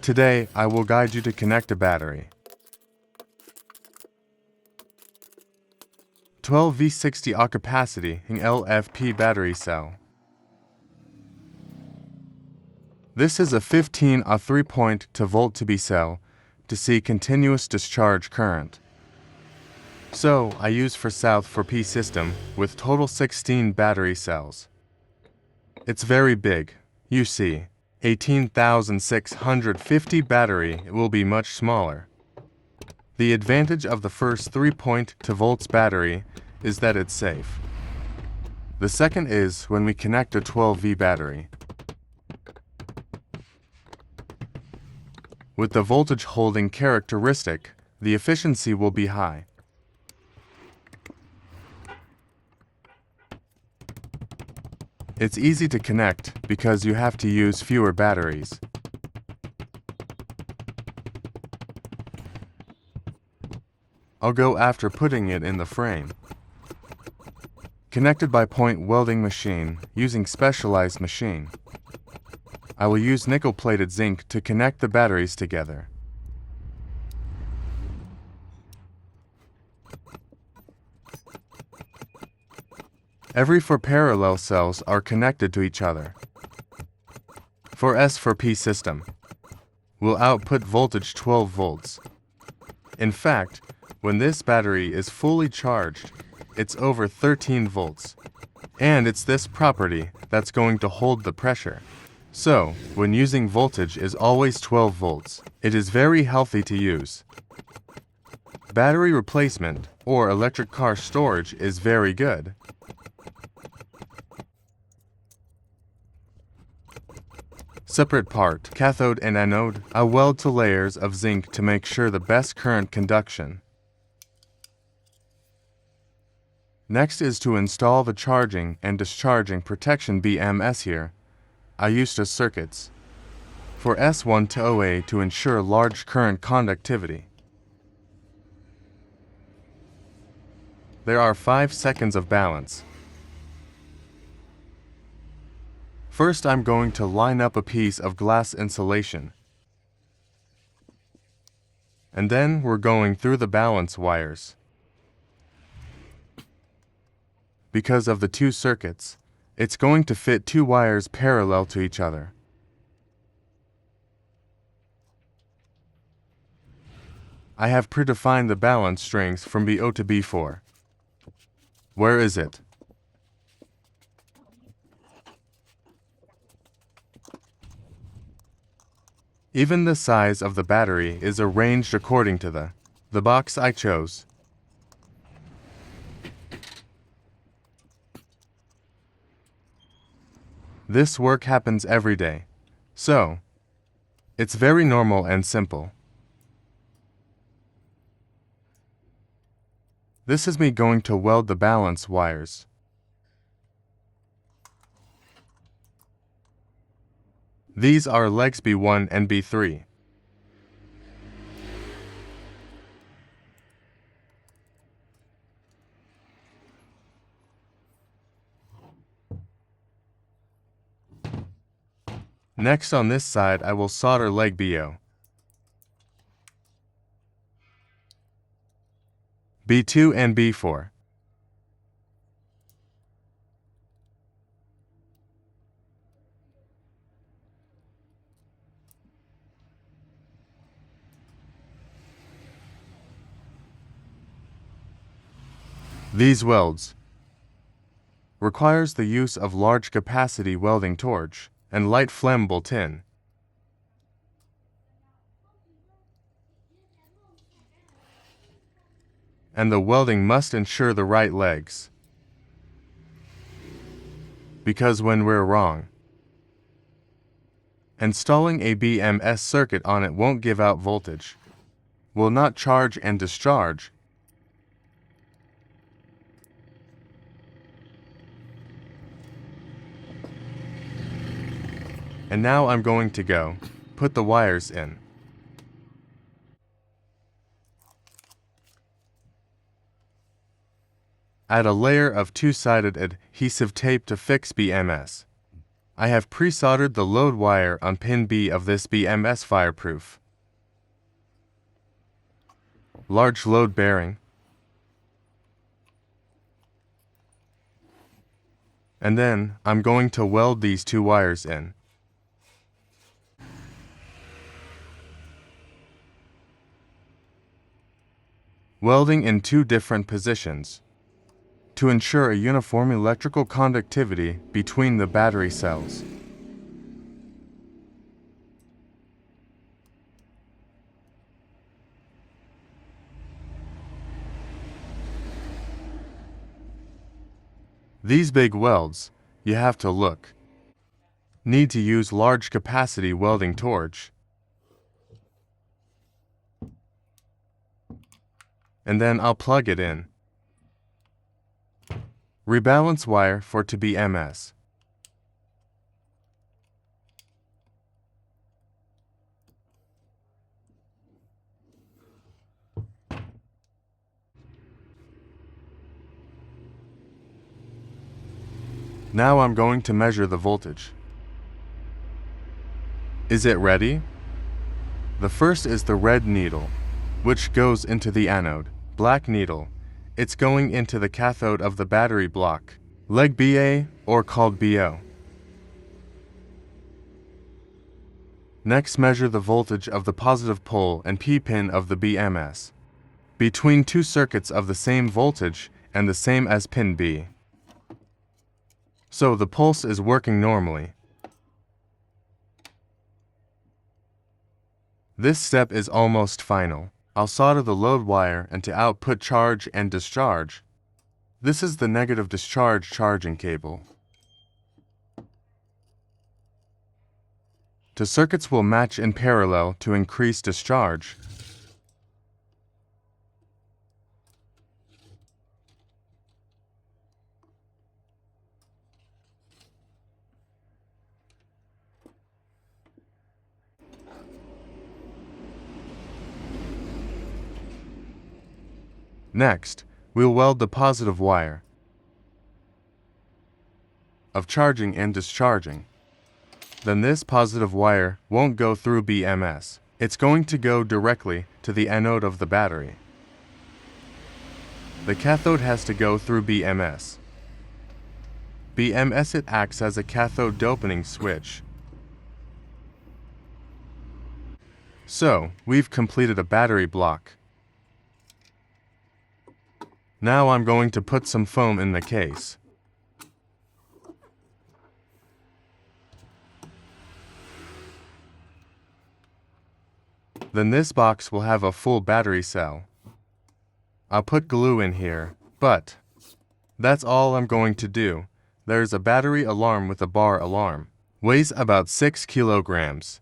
Today, I will guide you to connect a battery. 12V 60Ah capacity LiFePO4 battery cell. This is a 15A 3.2 volt to be cell to see continuous discharge current. So, I use for South for P system with total 16 battery cells. It's very big, you see. 18,650 battery will be much smaller. The advantage of the first 3.2 volts battery is that it's safe. The second is when we connect a 12V battery. With the voltage holding characteristic, the efficiency will be high. It's easy to connect because you have to use fewer batteries. I'll go after putting it in the frame. Connected by point welding machine using specialized machine. I will use nickel-plated zinc to connect the batteries together. Every 4 parallel cells are connected to each other. For S for P system, will output voltage 12 volts. In fact, when this battery is fully charged, it's over 13 volts. And it's this property that's going to hold the pressure. So, when using voltage is always 12 volts, it is very healthy to use. Battery replacement or electric car storage is very good. Separate part, cathode and anode. I weld 2 layers of zinc to make sure the best current conduction. Next is to install the charging and discharging protection BMS here. I used as circuits for S1 to OA to ensure large current conductivity. There are 5 seconds of balance. First, I'm going to line up a piece of glass insulation. And then we're going through the balance wires. Because of the 2 circuits, it's going to fit 2 wires parallel to each other. I have predefined the balance strings from B0 to B4. Where is it? Even the size of the battery is arranged according to the box I chose. This work happens every day, so it's very normal and simple. This is me going to weld the balance wires. These are legs B1 and B3. Next on this side I will solder leg BO. B2 and B4. These welds requires the use of large capacity welding torch and light flammable tin. And the welding must ensure the right legs. Because when we're wrong, installing a BMS circuit on it won't give out voltage, will not charge and discharge. And now I'm going to put the wires in. Add a layer of 2-sided adhesive tape to fix BMS. I have pre-soldered the load wire on pin B of this BMS fireproof. Large load bearing. And then I'm going to weld these two wires in. Welding in two different positions to ensure a uniform electrical conductivity between the battery cells. These big welds, you have to look. Need to use large capacity welding torch. And then I'll plug it in. Rebalance wire for to BMS. Now I'm going to measure the voltage. Is it ready? The first is the red needle, which goes into the anode. Black needle, it's going into the cathode of the battery block, leg BA or called BO. Next, measure the voltage of the positive pole and P pin of the BMS, between two circuits of the same voltage and the same as pin B. So the pulse is working normally. This step is almost final. I'll solder the load wire and to output charge and discharge. This is the negative discharge charging cable. The circuits will match in parallel to increase discharge. Next, we'll weld the positive wire of charging and discharging. Then this positive wire won't go through BMS. It's going to go directly to the anode of the battery. The cathode has to go through BMS. BMS, it acts as a cathode doping switch. So, we've completed a battery block. Now I'm going to put some foam in the case. Then this box will have a full battery cell. I'll put glue in here, but that's all I'm going to do. There's a battery alarm with a bar alarm. Weighs about 6 kilograms.